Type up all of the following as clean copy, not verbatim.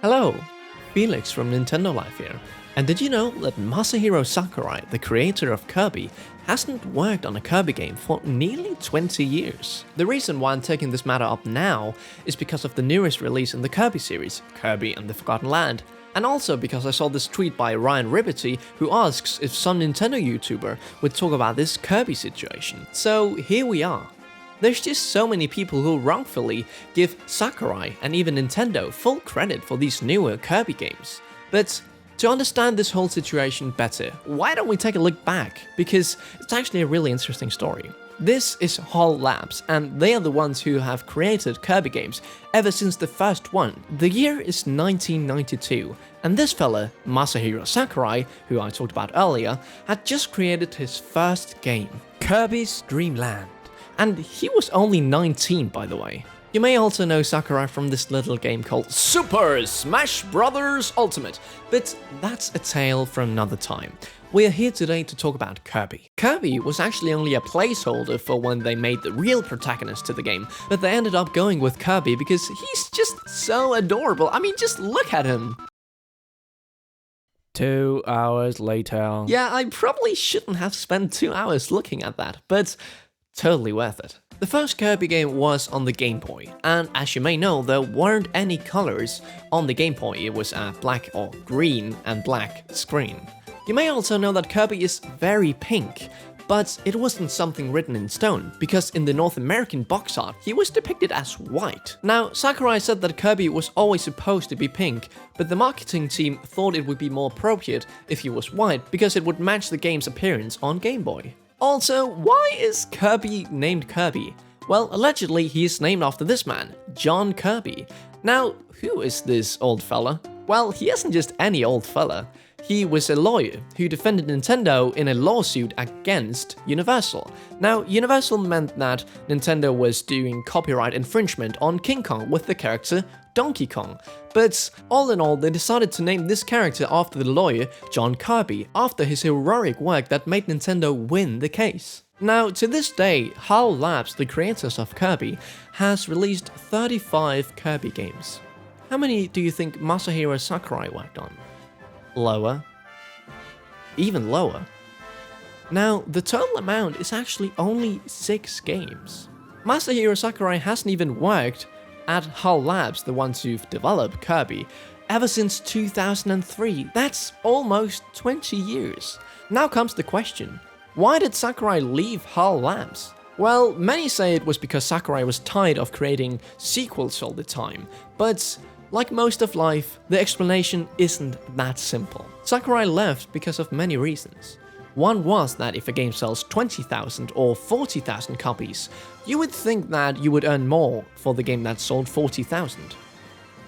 Hello, Felix from Nintendo Life here. And did you know that Masahiro Sakurai, the creator of Kirby, hasn't worked on a Kirby game for nearly 20 years? The reason why I'm taking this matter up now is because of the newest release in the Kirby series, Kirby and the Forgotten Land. And also because I saw this tweet by Ryan Riberty, who asks if some Nintendo YouTuber would talk about this Kirby situation. So here we are. There's just so many people who wrongfully give Sakurai and even Nintendo full credit for these newer Kirby games. But to understand this whole situation better, why don't we take a look back? Because it's actually a really interesting story. This is HAL Labs, and they are the ones who have created Kirby games ever since the first one. The year is 1992, and this fella, Masahiro Sakurai, who I talked about earlier, had just created his first game, Kirby's Dream Land. And he was only 19, by the way. You may also know Sakurai from this little game called Super Smash Bros. Ultimate, but that's a tale for another time. We are here today to talk about Kirby. Kirby was actually only a placeholder for when they made the real protagonist to the game, but they ended up going with Kirby because he's just so adorable. I mean, just look at him. 2 hours later. Yeah, I probably shouldn't have spent 2 hours looking at that, but totally worth it. The first Kirby game was on the Game Boy, and as you may know, there weren't any colors on the Game Boy. It was a black or green and black screen. You may also know that Kirby is very pink, but it wasn't something written in stone, because in the North American box art, he was depicted as white. Now, Sakurai said that Kirby was always supposed to be pink, but the marketing team thought it would be more appropriate if he was white, because it would match the game's appearance on Game Boy. Also, why is Kirby named Kirby? Well, allegedly he is named after this man, John Kirby. Now, who is this old fella? Well, he isn't just any old fella. He was a lawyer who defended Nintendo in a lawsuit against Universal. Now, Universal meant that Nintendo was doing copyright infringement on King Kong with the character Donkey Kong. But all in all, they decided to name this character after the lawyer John Kirby, after his heroic work that made Nintendo win the case. Now, to this day, HAL Labs, the creators of Kirby, has released 35 Kirby games. How many do you think Masahiro Sakurai worked on? Lower? Even lower? Now, the total amount is actually only 6 games. Masahiro Sakurai hasn't even worked at HAL Labs, the ones who've developed Kirby, ever since 2003. That's almost 20 years. Now comes the question, why did Sakurai leave HAL Labs? Well, many say it was because Sakurai was tired of creating sequels all the time, but like most of life, the explanation isn't that simple. Sakurai left because of many reasons. One was that if a game sells 20,000 or 40,000 copies, you would think that you would earn more for the game that sold 40,000.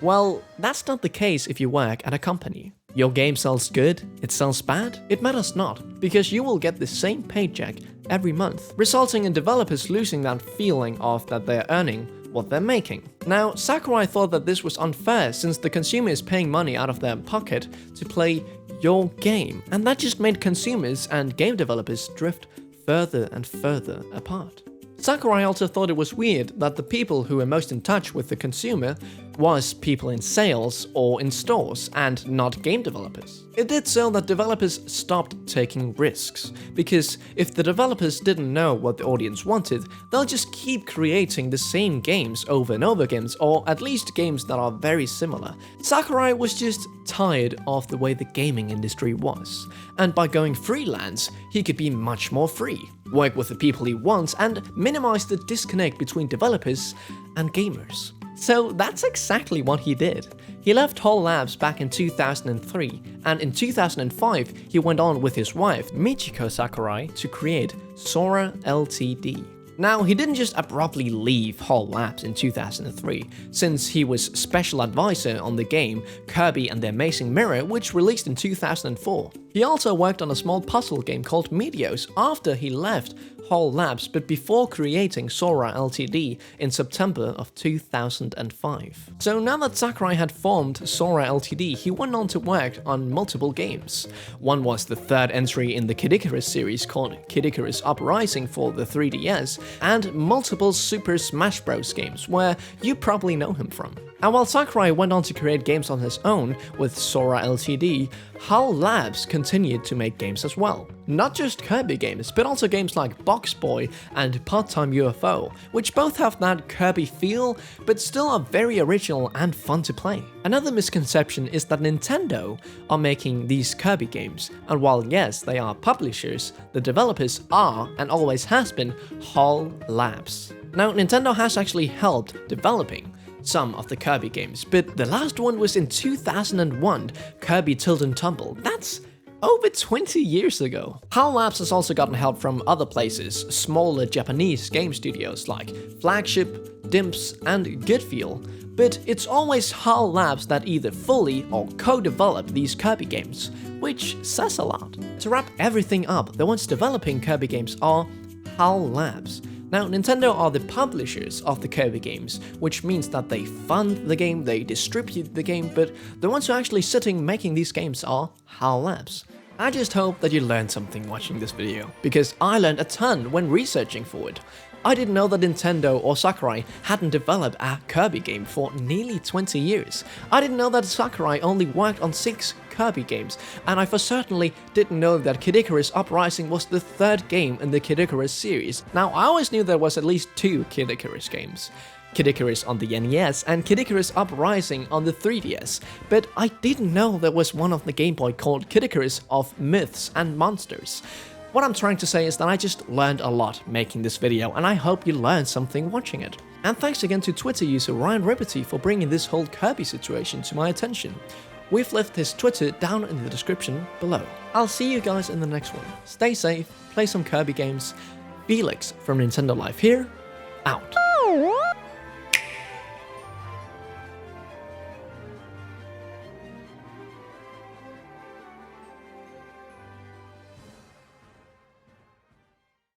Well, that's not the case if you work at a company. Your game sells good, it sells bad, it matters not, because you will get the same paycheck every month, resulting in developers losing that feeling of that they're earning what they're making. Now, Sakurai thought that this was unfair since the consumer is paying money out of their pocket to play your game, and that just made consumers and game developers drift further and further apart. Sakurai also thought it was weird that the people who were most in touch with the consumer was people in sales or in stores and not game developers. It did so that developers stopped taking risks, because if the developers didn't know what the audience wanted, they'll just keep creating the same games over and over again, or at least games that are very similar. Sakurai was just tired of the way the gaming industry was, and by going freelance, he could be much more free, work with the people he wants, and minimize the disconnect between developers and gamers. So that's exactly what he did. He left HAL Labs back in 2003, and in 2005 he went on with his wife Michiko Sakurai to create Sora Ltd. Now, he didn't just abruptly leave HAL Labs in 2003, since he was special advisor on the game Kirby and the Amazing Mirror, which released in 2004. He also worked on a small puzzle game called Meteos after he left HAL Labs, but before creating Sora Ltd. In September of 2005. So now that Sakurai had formed Sora Ltd., he went on to work on multiple games. One was the third entry in the Kid Icarus series called Kid Icarus Uprising for the 3DS, and multiple Super Smash Bros. Games, where you probably know him from. And while Sakurai went on to create games on his own with Sora Ltd., HAL Labs continued to make games as well. Not just Kirby games, but also games like Box Boy and Part-Time UFO, which both have that Kirby feel, but still are very original and fun to play. Another misconception is that Nintendo are making these Kirby games, and while yes, they are publishers, the developers are, and always has been, HAL Labs. Now, Nintendo has actually helped developing some of the Kirby games, but the last one was in 2001, Kirby Tilt and Tumble. That's over 20 years ago. HAL Labs has also gotten help from other places, smaller Japanese game studios like Flagship, Dimps, and Goodfeel, but it's always HAL Labs that either fully or co-develop these Kirby games, which says a lot. To wrap everything up, the ones developing Kirby games are HAL Labs. Now, Nintendo are the publishers of the Kirby games, which means that they fund the game, they distribute the game, but the ones who are actually sitting making these games are HAL Labs. I just hope that you learned something watching this video, because I learned a ton when researching for it. I didn't know that Nintendo or Sakurai hadn't developed a Kirby game for nearly 20 years. I didn't know that Sakurai only worked on 6 Kirby games, and I for certainly didn't know that Kid Icarus Uprising was the 3rd game in the Kid Icarus series. Now, I always knew there was at least 2 Kid Icarus games. Kid Icarus on the NES and Kid Icarus Uprising on the 3DS, but I didn't know there was one on the Game Boy called Kid Icarus of Myths and Monsters. What I'm trying to say is that I just learned a lot making this video, and I hope you learned something watching it. And thanks again to Twitter user Ryan Ripperty for bringing this whole Kirby situation to my attention. We've left his Twitter down in the description below. I'll see you guys in the next one. Stay safe, play some Kirby games. Felix from Nintendo Life here, out.